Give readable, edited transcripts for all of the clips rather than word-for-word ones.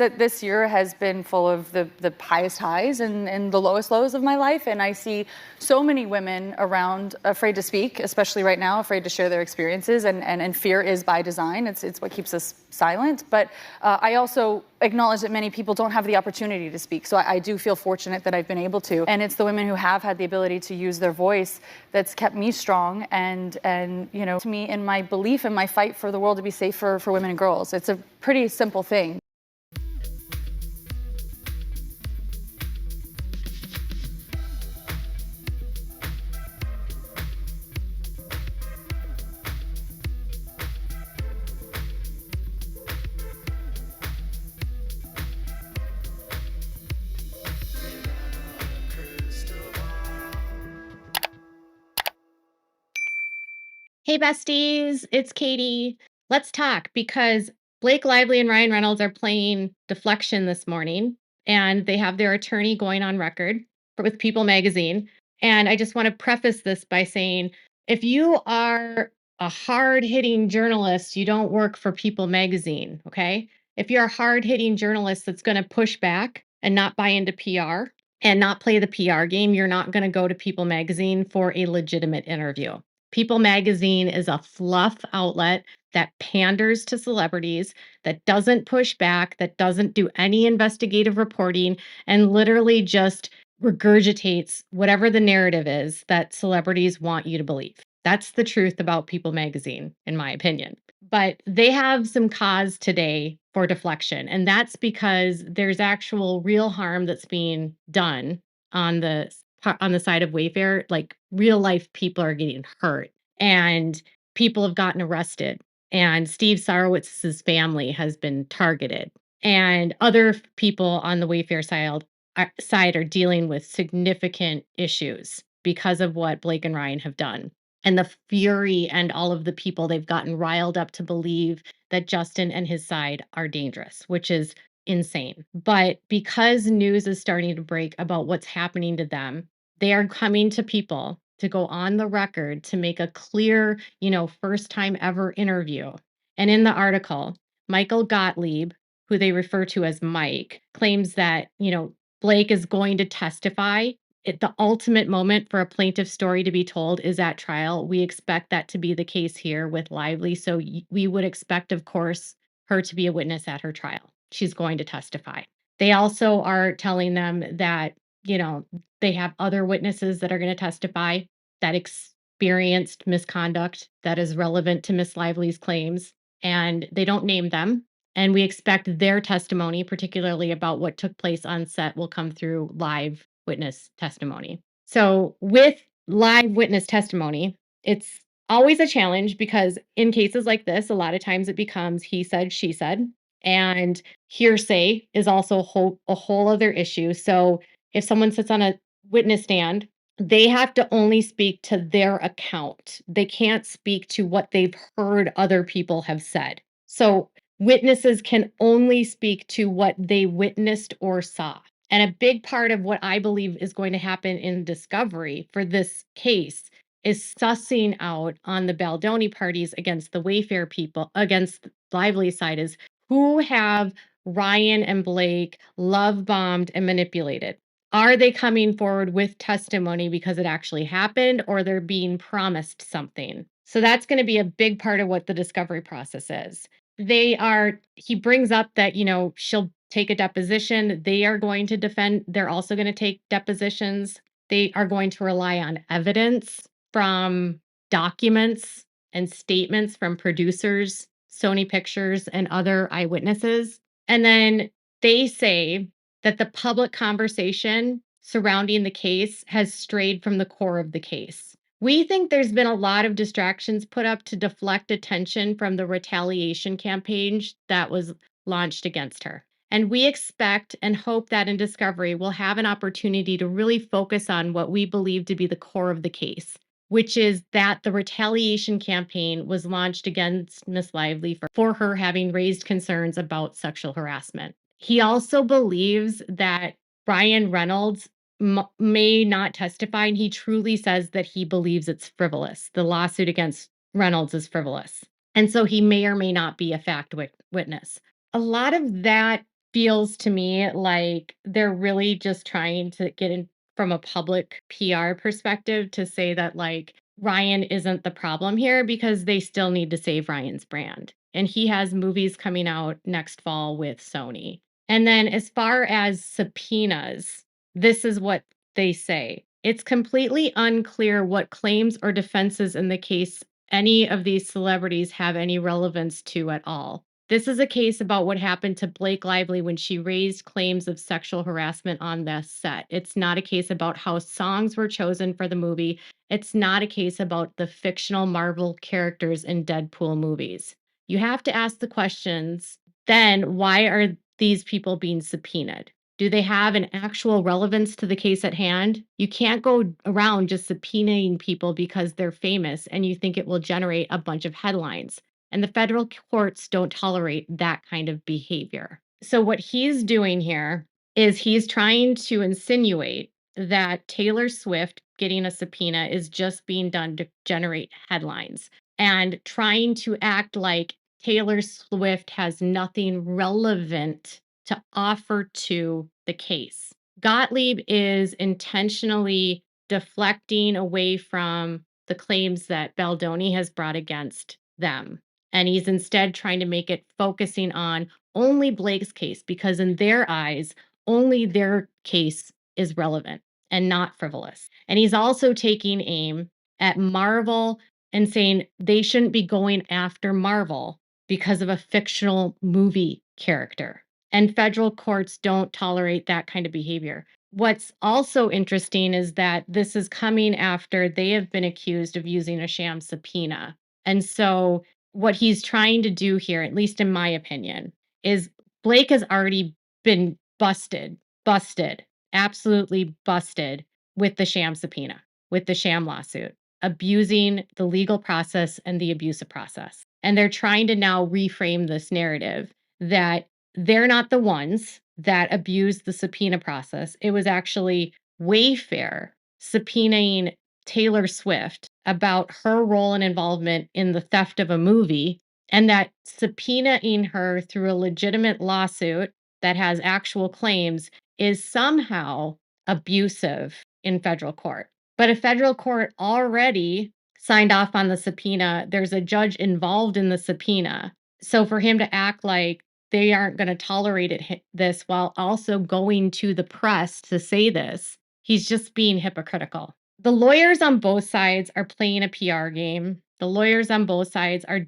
that this year has been full of the highest highs and the lowest lows of my life. And I see so many women around afraid to speak, especially right now, afraid to share their experiences. And fear is by design. It's what keeps us silent. But I also acknowledge that many people don't have the opportunity to speak. So I do feel fortunate that I've been able to. And it's the women who have had the ability to use their voice that's kept me strong and to me in my belief in my fight for the world to be safer for women and girls. It's a pretty simple thing. Hey besties, it's Katie. Let's talk because Blake Lively and Ryan Reynolds are playing Deflection this morning, and they have their attorney going on record with People Magazine. And I just want to preface this by saying if you are a hard hitting journalist, you don't work for People Magazine, okay? If you're a hard hitting journalist that's going to push back and not buy into PR and not play the PR game, you're not going to go to People Magazine for a legitimate interview. People Magazine is a fluff outlet that panders to celebrities, that doesn't push back, that doesn't do any investigative reporting, and literally just regurgitates whatever the narrative is that celebrities want you to believe. That's the truth about People Magazine, in my opinion. But they have some cause today for deflection, and that's because there's actual real harm that's being done on the side of Wayfair. Like real life people are getting hurt and people have gotten arrested, and Steve Sorowitz's family has been targeted, and other people on the Wayfair side are dealing with significant issues because of what Blake and Ryan have done, and the fury and all of the people they've gotten riled up to believe that Justin and his side are dangerous, which is insane. But because news is starting to break about what's happening to them, they are coming to people to go on the record to make a clear, first time ever interview. And in the article, Michael Gottlieb, who they refer to as Mike, claims that, Blake is going to testify. The ultimate moment for a plaintiff's story to be told is at trial. We expect that to be the case here with Lively. So we would expect, of course, her to be a witness at her trial. She's going to testify. They also are telling them that, they have other witnesses that are going to testify that experienced misconduct that is relevant to Miss Lively's claims, and they don't name them. And we expect their testimony, particularly about what took place on set, will come through live witness testimony. So with live witness testimony, it's always a challenge because in cases like this, a lot of times it becomes he said, she said, and hearsay is also a whole other issue. So if someone sits on a witness stand, they have to only speak to their account. They can't speak to what they've heard other people have said. So witnesses can only speak to what they witnessed or saw. And a big part of what I believe is going to happen in discovery for this case is sussing out on the Baldoni parties against the Wayfair people, against Lively side, is who have Ryan and Blake love bombed and manipulated. Are they coming forward with testimony because it actually happened, or they're being promised something? So that's going to be a big part of what the discovery process is. He brings up that, she'll take a deposition. They are going to defend. They're also going to take depositions. They are going to rely on evidence from documents and statements from producers, Sony Pictures, and other eyewitnesses. And then they say that the public conversation surrounding the case has strayed from the core of the case. We think there's been a lot of distractions put up to deflect attention from the retaliation campaign that was launched against her. And we expect and hope that in discovery, we'll have an opportunity to really focus on what we believe to be the core of the case, which is that the retaliation campaign was launched against Miss Lively for her having raised concerns about sexual harassment. He also believes that Ryan Reynolds may not testify, and he truly says that he believes it's frivolous. The lawsuit against Reynolds is frivolous. And so he may or may not be a fact witness. A lot of that feels to me like they're really just trying to get in from a public PR perspective to say that, like, Ryan isn't the problem here because they still need to save Ryan's brand. And he has movies coming out next fall with Sony. And then as far as subpoenas, this is what they say. It's completely unclear what claims or defenses in the case any of these celebrities have any relevance to at all. This is a case about what happened to Blake Lively when she raised claims of sexual harassment on the set. It's not a case about how songs were chosen for the movie. It's not a case about the fictional Marvel characters in Deadpool movies. You have to ask the questions, then why are these people being subpoenaed? Do they have an actual relevance to the case at hand? You can't go around just subpoenaing people because they're famous and you think it will generate a bunch of headlines. And the federal courts don't tolerate that kind of behavior. So, what he's doing here is he's trying to insinuate that Taylor Swift getting a subpoena is just being done to generate headlines and trying to act like Taylor Swift has nothing relevant to offer to the case. Gottlieb is intentionally deflecting away from the claims that Baldoni has brought against them. And he's instead trying to make it focusing on only Blake's case because, in their eyes, only their case is relevant and not frivolous. And he's also taking aim at Marvel and saying they shouldn't be going after Marvel because of a fictional movie character. And federal courts don't tolerate that kind of behavior. What's also interesting is that this is coming after they have been accused of using a sham subpoena. And so, what he's trying to do here, at least in my opinion, is Blake has already been busted, absolutely busted with the sham subpoena, with the sham lawsuit, abusing the legal process and the abusive process. And they're trying to now reframe this narrative that they're not the ones that abused the subpoena process. It was actually Wayfair subpoenaing Taylor Swift about her role and involvement in the theft of a movie, and that subpoenaing her through a legitimate lawsuit that has actual claims is somehow abusive in federal court. But a federal court already signed off on the subpoena. There's a judge involved in the subpoena. So for him to act like they aren't going to tolerate this while also going to the press to say this, he's just being hypocritical. The lawyers on both sides are playing a PR game. The lawyers on both sides are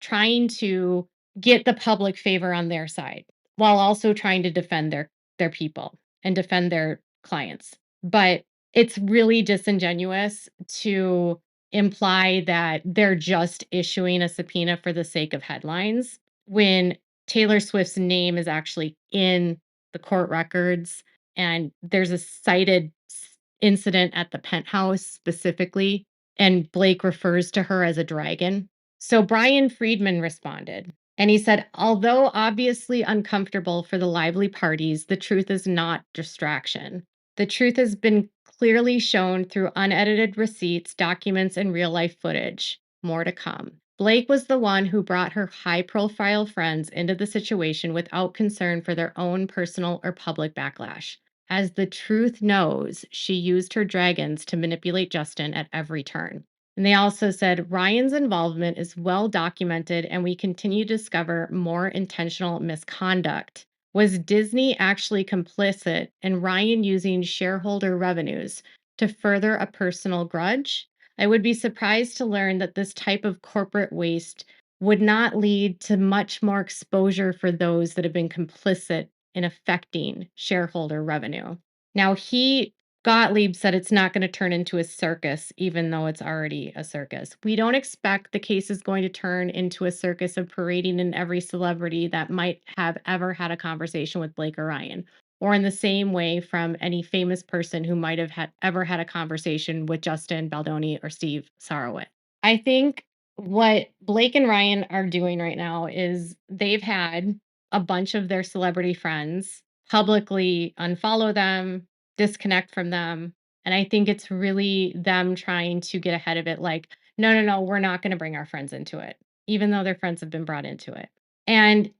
trying to get the public favor on their side while also trying to defend their people and defend their clients. But it's really disingenuous to imply that they're just issuing a subpoena for the sake of headlines when Taylor Swift's name is actually in the court records and there's a cited incident at the penthouse specifically, and Blake refers to her as a dragon. So Brian Friedman responded, and he said, although obviously uncomfortable for the lively parties, the truth is not distraction. The truth has been clearly shown through unedited receipts, documents, and real life footage. More to come. Blake was the one who brought her high profile friends into the situation without concern for their own personal or public backlash. As the truth knows, she used her dragons to manipulate Justin at every turn. And they also said Ryan's involvement is well documented and we continue to discover more intentional misconduct. Was Disney actually complicit in Ryan using shareholder revenues to further a personal grudge? I would be surprised to learn that this type of corporate waste would not lead to much more exposure for those that have been complicit in affecting shareholder revenue. Now, Gottlieb said it's not going to turn into a circus, even though it's already a circus. We don't expect the case is going to turn into a circus of parading in every celebrity that might have ever had a conversation with Blake or Ryan, or in the same way from any famous person who might have ever had a conversation with Justin Baldoni or Steve Sarowit. I think what Blake and Ryan are doing right now is they've had a bunch of their celebrity friends publicly unfollow them, disconnect from them. And I think it's really them trying to get ahead of it like, no, we're not going to bring our friends into it, even though their friends have been brought into it. And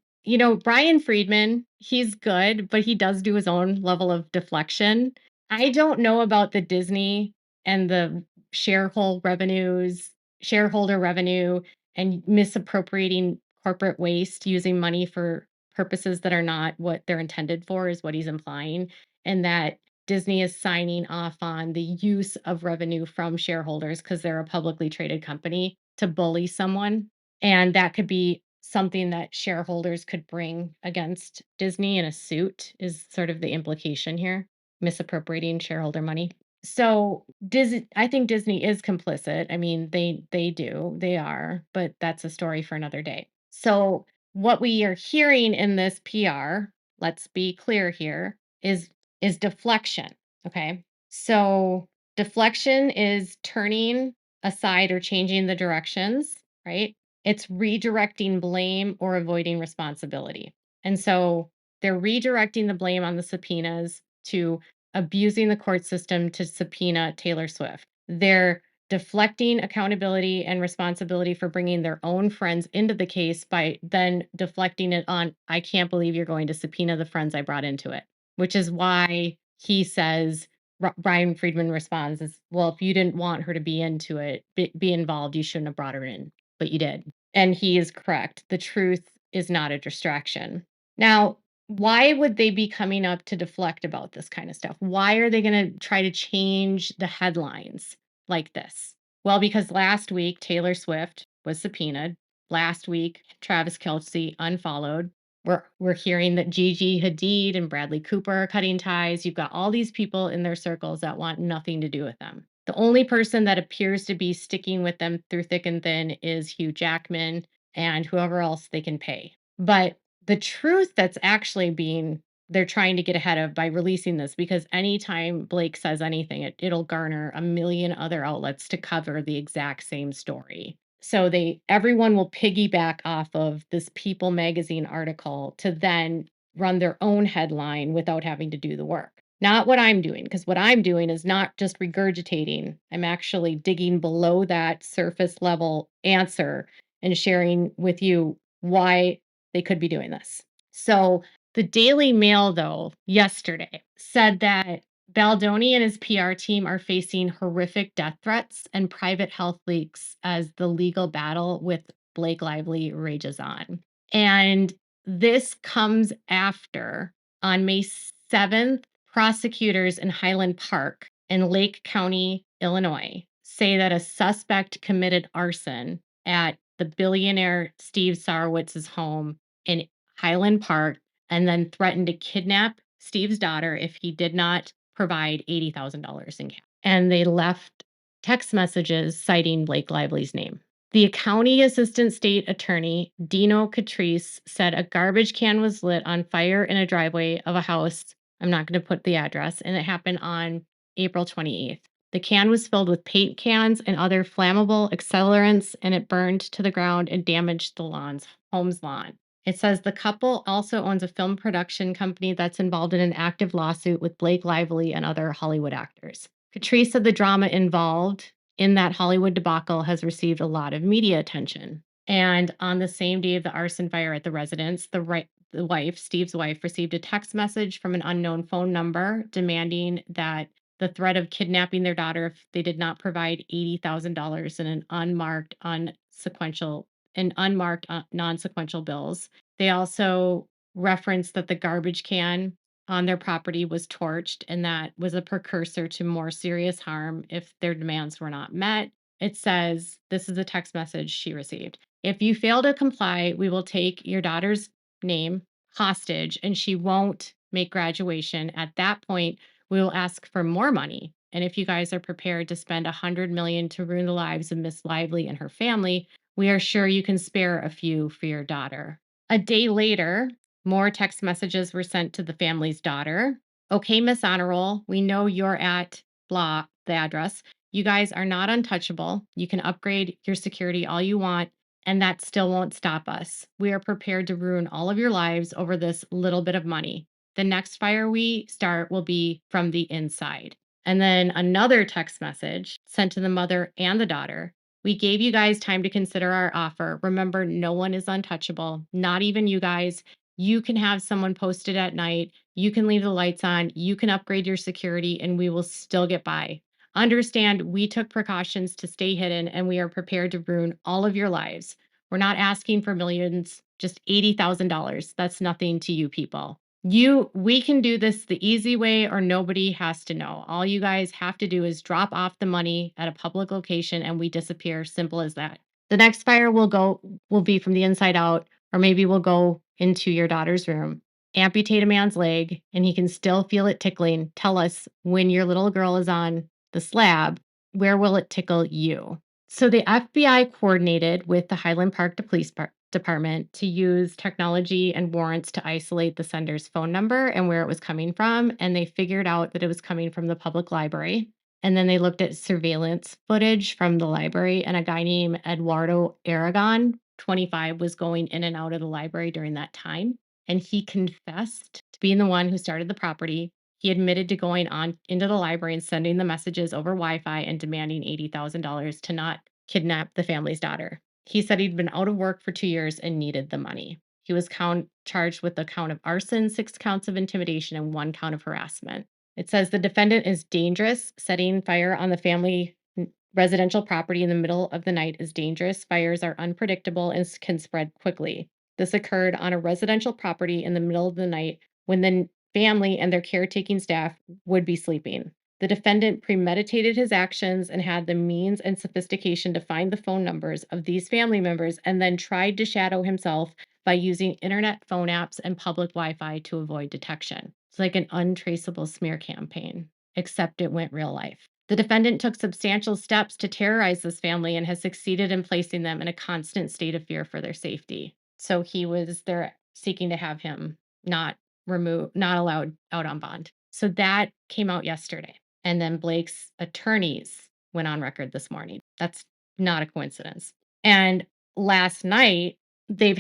Brian Friedman, he's good, but he does do his own level of deflection. I don't know about the Disney and the shareholder revenue, and misappropriating corporate waste, using money for purposes that are not what they're intended for, is what he's implying. And that Disney is signing off on the use of revenue from shareholders because they're a publicly traded company to bully someone. And that could be something that shareholders could bring against Disney in a suit, is sort of the implication here, misappropriating shareholder money. So I think Disney is complicit. I mean, they are, but that's a story for another day. So what we are hearing in this PR, let's be clear here, is deflection. Okay. So deflection is turning aside or changing the directions, right? It's redirecting blame or avoiding responsibility. And so they're redirecting the blame on the subpoenas to abusing the court system to subpoena Taylor Swift. They're deflecting accountability and responsibility for bringing their own friends into the case by then deflecting it on, I can't believe you're going to subpoena the friends I brought into it, which is why he says, Brian Friedman responds is, well, if you didn't want her to be into it, be involved, you shouldn't have brought her in, but you did. And he is correct. The truth is not a distraction. Now, why would they be coming up to deflect about this kind of stuff? Why are they going to try to change the headlines like this? Well, because last week Taylor Swift was subpoenaed. Last week Travis Kelce unfollowed. We're hearing that Gigi Hadid and Bradley Cooper are cutting ties. You've got all these people in their circles that want nothing to do with them. The only person that appears to be sticking with them through thick and thin is Hugh Jackman and whoever else they can pay. But the truth that's actually they're trying to get ahead of by releasing this, because anytime Blake says anything, it'll garner a million other outlets to cover the exact same story. So everyone will piggyback off of this People magazine article to then run their own headline without having to do the work. Not what I'm doing, because what I'm doing is not just regurgitating. I'm actually digging below that surface level answer and sharing with you why they could be doing this. So the Daily Mail, though, yesterday said that Baldoni and his PR team are facing horrific death threats and private health leaks as the legal battle with Blake Lively rages on. And this comes after, on May 7th, prosecutors in Highland Park in Lake County, Illinois, say that a suspect committed arson at the billionaire Steve Sorowitz's home in Highland Park and then threatened to kidnap Steve's daughter if he did not provide $80,000 in cash. And they left text messages citing Blake Lively's name. The county assistant state attorney, Dino Catrice, said a garbage can was lit on fire in a driveway of a house. I'm not going to put the address, and it happened on April 28th. The can was filled with paint cans and other flammable accelerants, and it burned to the ground and damaged the home's lawn. It says the couple also owns a film production company that's involved in an active lawsuit with Blake Lively and other Hollywood actors. Catrice said the drama involved in that Hollywood debacle has received a lot of media attention. And on the same day of the arson fire at the residence, Steve's wife, received a text message from an unknown phone number demanding that the threat of kidnapping their daughter if they did not provide $80,000 in an unmarked, non-sequential bills. They also referenced that the garbage can on their property was torched, and that was a precursor to more serious harm if their demands were not met. It says, this is a text message she received. If you fail to comply, we will take your daughter's name hostage and she won't make graduation. At that point, we will ask for more money. And if you guys are prepared to spend $100 million to ruin the lives of Miss Lively and her family, we are sure you can spare a few for your daughter. A day later, more text messages were sent to the family's daughter. Okay, Miss Honor Roll, we know you're at blah, the address. You guys are not untouchable. You can upgrade your security all you want, and that still won't stop us. We are prepared to ruin all of your lives over this little bit of money. The next fire we start will be from the inside. And then another text message sent to the mother and the daughter. We gave you guys time to consider our offer. Remember, no one is untouchable, not even you guys. You can have someone posted at night. You can leave the lights on. You can upgrade your security, and we will still get by. Understand, we took precautions to stay hidden, and we are prepared to ruin all of your lives. We're not asking for millions, just $80,000. That's nothing to you people. We can do this the easy way, or nobody has to know. All you guys have to do is drop off the money at a public location and we disappear. Simple as that. The next fire will be from the inside out, or maybe we'll go into your daughter's room, amputate a man's leg, and he can still feel it tickling. Tell us, when your little girl is on the slab, where will it tickle you? So the FBI coordinated with the Highland Park Department to use technology and warrants to isolate the sender's phone number and where it was coming from. And they figured out that it was coming from the public library. And then they looked at surveillance footage from the library, and a guy named Eduardo Aragon, 25, was going in and out of the library during that time. And he confessed to being the one who started the property. He admitted to going on into the library and sending the messages over Wi-Fi and demanding $80,000 to not kidnap the family's daughter. He said he'd been out of work for 2 years and needed the money. He was charged with a count of arson, 6 counts of intimidation, and 1 count of harassment. It says the defendant is dangerous. Setting fire on the family residential property in the middle of the night is dangerous. Fires are unpredictable and can spread quickly. This occurred on a residential property in the middle of the night when the family and their caretaking staff would be sleeping. The defendant premeditated his actions and had the means and sophistication to find the phone numbers of these family members, and then tried to shadow himself by using internet phone apps and public Wi-Fi to avoid detection. It's like an untraceable smear campaign, except it went real life. The defendant took substantial steps to terrorize this family and has succeeded in placing them in a constant state of fear for their safety. So they're seeking to have him not allowed out on bond. So that came out yesterday. And then Blake's attorneys went on record this morning. That's not a coincidence. And last night, the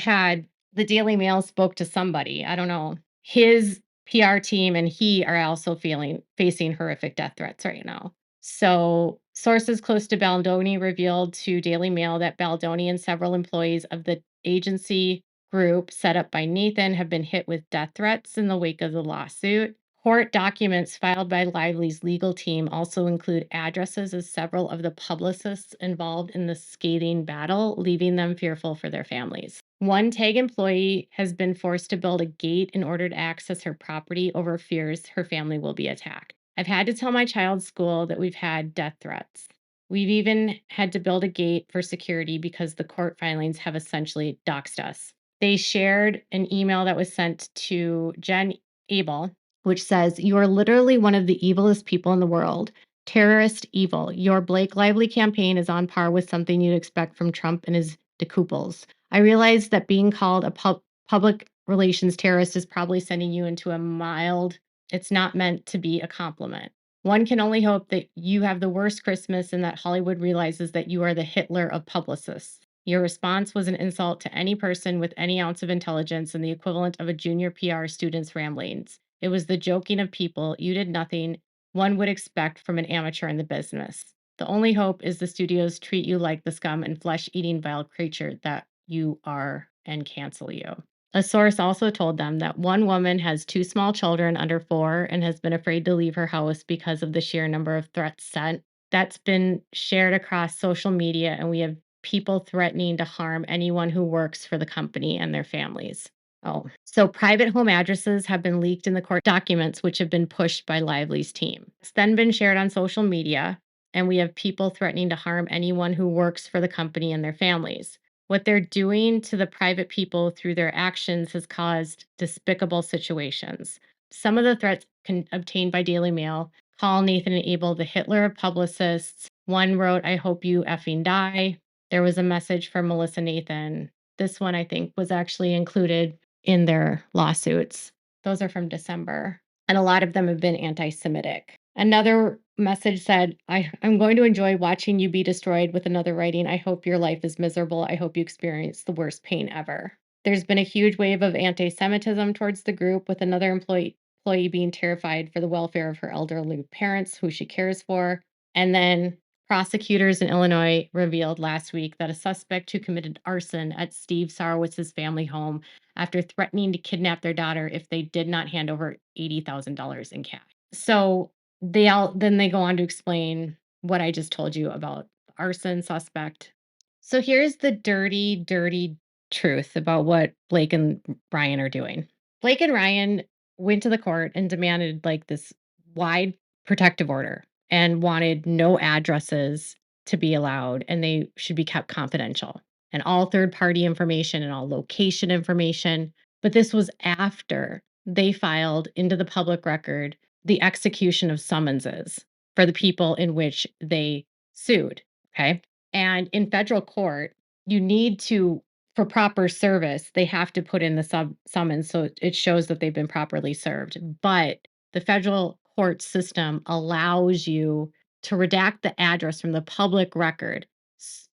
Daily Mail spoke to somebody. I don't know. His PR team and he are also facing horrific death threats right now. So sources close to Baldoni revealed to Daily Mail that Baldoni and several employees of the agency group set up by Nathan have been hit with death threats in the wake of the lawsuit. Court documents filed by Lively's legal team also include addresses of several of the publicists involved in the scathing battle, leaving them fearful for their families. One TAG employee has been forced to build a gate in order to access her property over fears her family will be attacked. I've had to tell my child's school that we've had death threats. We've even had to build a gate for security because the court filings have essentially doxed us. They shared an email that was sent to Jen Abel, which says, "You are literally one of the evilest people in the world. Terrorist evil. Your Blake Lively campaign is on par with something you'd expect from Trump and his decuples. I realize that being called a public relations terrorist is probably sending you into a mild, it's not meant to be a compliment. One can only hope that you have the worst Christmas and that Hollywood realizes that you are the Hitler of publicists. Your response was an insult to any person with any ounce of intelligence and the equivalent of a junior PR student's ramblings. It was the joking of people. You did nothing one would expect from an amateur in the business. The only hope is the studios treat you like the scum and flesh-eating vile creature that you are and cancel you." A source also told them that one woman has 2 small children under 4 and has been afraid to leave her house because of the sheer number of threats sent. That's been shared across social media, and we have people threatening to harm anyone who works for the company and their families. Oh, so private home addresses have been leaked in the court documents, which have been pushed by Lively's team. It's then been shared on social media, and we have people threatening to harm anyone who works for the company and their families. What they're doing to the private people through their actions has caused despicable situations. Some of the threats obtained by Daily Mail call Nathan and Abel the Hitler of publicists. One wrote, "I hope you effing die." There was a message from Melissa Nathan. This one, I think, was actually included in their lawsuits. Those are from December, and a lot of them have been anti-Semitic. Another message said, I'm going to enjoy watching you be destroyed," with another writing, "I hope your life is miserable. I hope you experience the worst pain ever." There's been a huge wave of anti-Semitism towards the group, with another employee being terrified for the welfare of her elderly parents who she cares for. And then Prosecutors in Illinois revealed last week that a suspect who committed arson at Steve Sorowitz's family home after threatening to kidnap their daughter if they did not hand over $80,000 in cash. So they go on to explain what I just told you about arson suspect. So here's the dirty, dirty truth about what Blake and Ryan are doing. Blake and Ryan went to the court and demanded like this wide protective order and wanted no addresses to be allowed and they should be kept confidential and all third party information and all location information. But this was after they filed into the public record the execution of summonses for the people in which they sued. Okay. And in federal court, you need to, for proper service, they have to put in the summons so it shows that they've been properly served. But the federal court system allows you to redact the address from the public record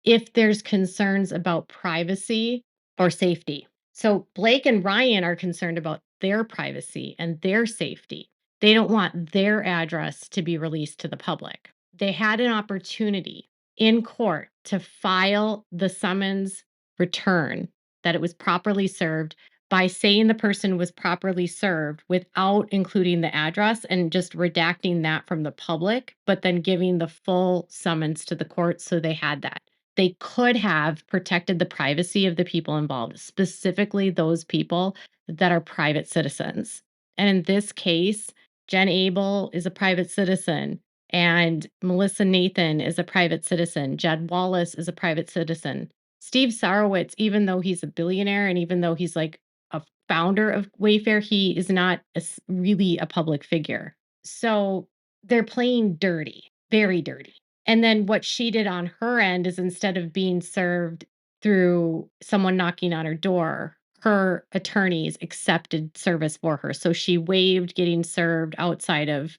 if there's concerns about privacy or safety. So Blake and Ryan are concerned about their privacy and their safety. They don't want their address to be released to the public. They had an opportunity in court to file the summons return that it was properly served by saying the person was properly served without including the address and just redacting that from the public, but then giving the full summons to the court so they had that. They could have protected the privacy of the people involved, specifically those people that are private citizens. And in this case, Jen Abel is a private citizen. And Melissa Nathan is a private citizen. Jed Wallace is a private citizen. Steve Sarowitz, even though he's a billionaire and even though he's like a founder of Wayfair, he is not really a public figure. So they're playing dirty, very dirty. And then what she did on her end is instead of being served through someone knocking on her door, her attorneys accepted service for her. So she waived getting served outside of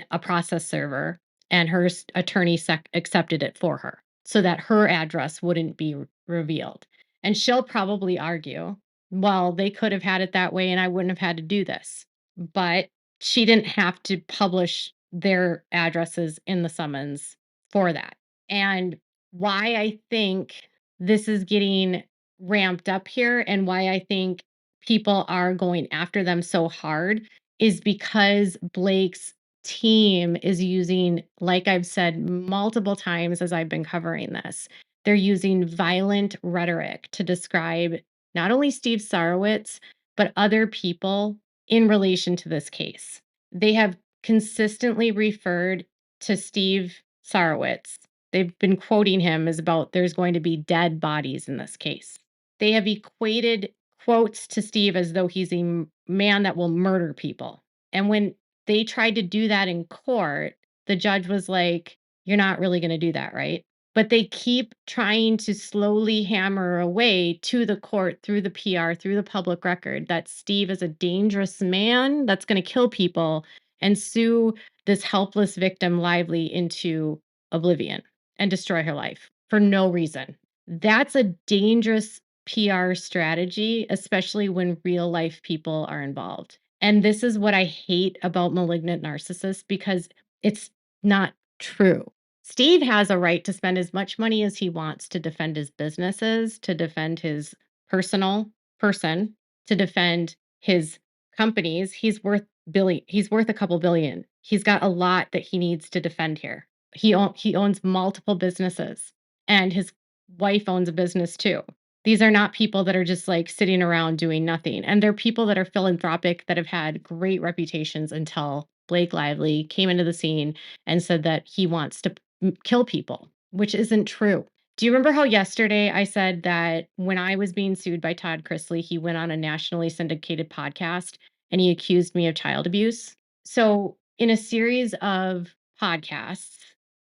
a process server, and her attorney accepted it for her so that her address wouldn't be revealed. And she'll probably argue, well, they could have had it that way and I wouldn't have had to do this. But she didn't have to publish their addresses in the summons for that. And why I think this is getting ramped up here and why I think people are going after them so hard is because Blake's team is using, like I've said multiple times as I've been covering this, they're using violent rhetoric to describe not only Steve Sarowitz, but other people in relation to this case. They have consistently referred to Steve Sarowitz. They've been quoting him as about there's going to be dead bodies in this case. They have equated quotes to Steve as though he's a man that will murder people. And when they tried to do that in court, the judge was like, "You're not really going to do that, right?" But they keep trying to slowly hammer away to the court through the PR, through the public record, that Steve is a dangerous man that's going to kill people and sue this helpless victim Lively into oblivion and destroy her life for no reason. That's a dangerous PR strategy, especially when real life people are involved. And this is what I hate about malignant narcissists because it's not true. Steve has a right to spend as much money as he wants to defend his businesses, to defend his personal person, to defend his companies. He's worth a couple billion. He's got a lot that he needs to defend here. He owns multiple businesses and his wife owns a business too. These are not people that are just like sitting around doing nothing. And they're people that are philanthropic that have had great reputations until Blake Lively came into the scene and said that he wants to kill people, which isn't true. Do you remember how yesterday I said that when I was being sued by Todd Chrisley, he went on a nationally syndicated podcast and he accused me of child abuse? So, in a series of podcasts,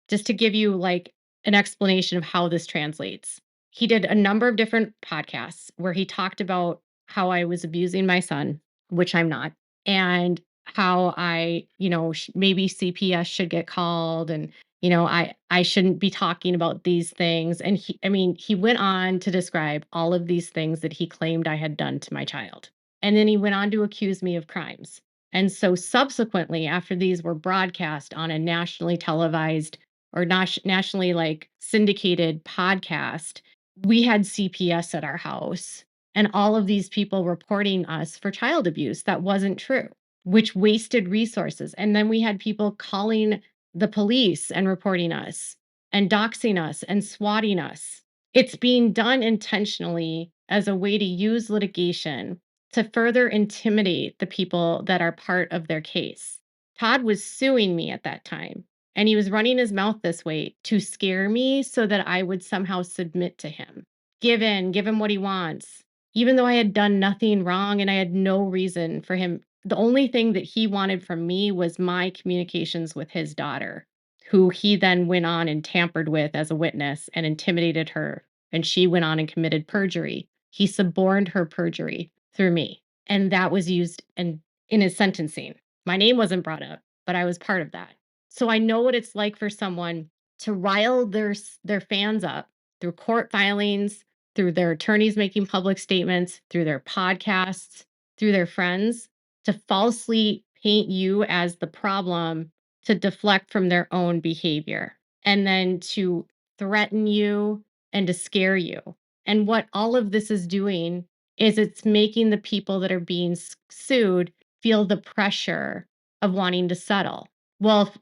just to give you like an explanation of how this translates, he did a number of different podcasts where he talked about how I was abusing my son, which I'm not, and how I, maybe CPS should get called and I shouldn't be talking about these things. And he went on to describe all of these things that he claimed I had done to my child. And then he went on to accuse me of crimes. And so subsequently, after these were broadcast on a nationally televised or nationally like syndicated podcast, we had CPS at our house and all of these people reporting us for child abuse that wasn't true, which wasted resources. And then we had people calling the police and reporting us and doxing us and swatting us. It's being done intentionally as a way to use litigation to further intimidate the people that are part of their case. Todd was suing me at that time, and he was running his mouth this way to scare me so that I would somehow submit to him, give him what he wants, even though I had done nothing wrong and I had no reason for him. The only thing that he wanted from me was my communications with his daughter, who he then went on and tampered with as a witness and intimidated her. And she went on and committed perjury. He suborned her perjury through me. And that was used in his sentencing. My name wasn't brought up, but I was part of that. So I know what it's like for someone to rile their fans up through court filings, through their attorneys making public statements, through their podcasts, through their friends, to falsely paint you as the problem, to deflect from their own behavior, and then to threaten you and to scare you. And what all of this is doing is it's making the people that are being sued feel the pressure of wanting to settle. Well,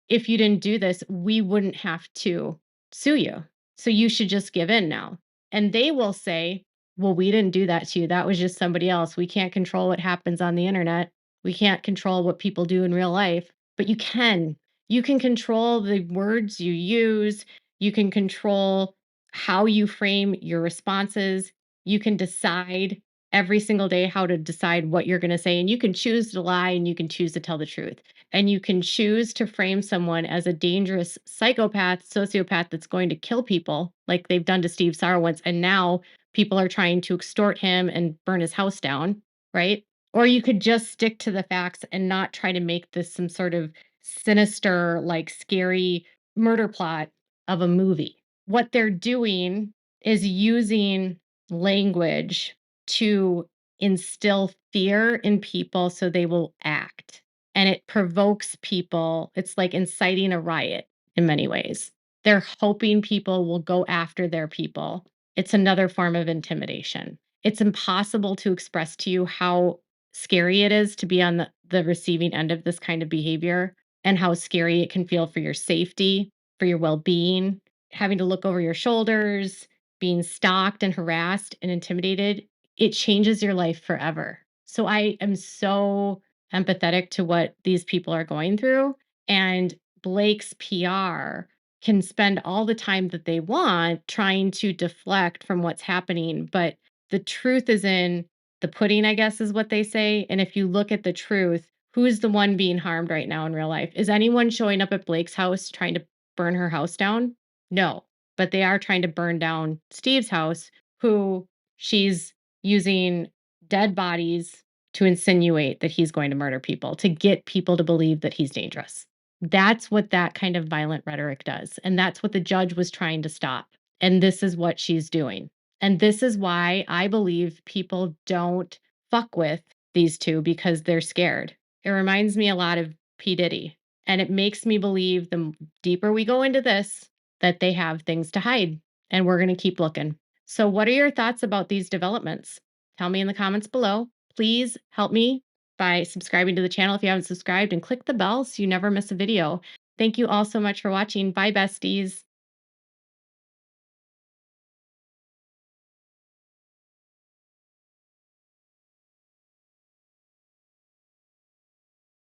if you didn't do this, we wouldn't have to sue you. So you should just give in now. And they will say, well, we didn't do that to you. That was just somebody else. We can't control what happens on the internet. We can't control what people do in real life, but you can. You can control the words you use. You can control how you frame your responses. You can decide every single day how to decide what you're going to say. And you can choose to lie and you can choose to tell the truth. And you can choose to frame someone as a dangerous psychopath, sociopath that's going to kill people like they've done to Steve Sarowitz. And now people are trying to extort him and burn his house down, right? Or you could just stick to the facts and not try to make this some sort of sinister, like scary murder plot of a movie. What they're doing is using language to instill fear in people so they will act. And it provokes people. It's like inciting a riot in many ways. They're hoping people will go after their people. It's another form of intimidation. It's impossible to express to you how scary it is to be on the receiving end of this kind of behavior and how scary it can feel for your safety, for your well being, having to look over your shoulders, being stalked and harassed and intimidated. It changes your life forever. So I am so empathetic to what these people are going through. And Blake's PR can spend all the time that they want trying to deflect from what's happening. But the truth is in the pudding, I guess, is what they say. And if you look at the truth, who's the one being harmed right now in real life? Is anyone showing up at Blake's house trying to burn her house down? No. But they are trying to burn down Steve's house, who she's using dead bodies to insinuate that he's going to murder people, to get people to believe that he's dangerous. That's what that kind of violent rhetoric does. And that's what the judge was trying to stop. And this is what she's doing. And this is why I believe people don't fuck with these two because they're scared. It reminds me a lot of P. Diddy. And it makes me believe the deeper we go into this, that they have things to hide. And we're going to keep looking. So, what are your thoughts about these developments? Tell me in the comments below. Please help me by subscribing to the channel if you haven't subscribed and click the bell so you never miss a video. Thank you all so much for watching. Bye, besties.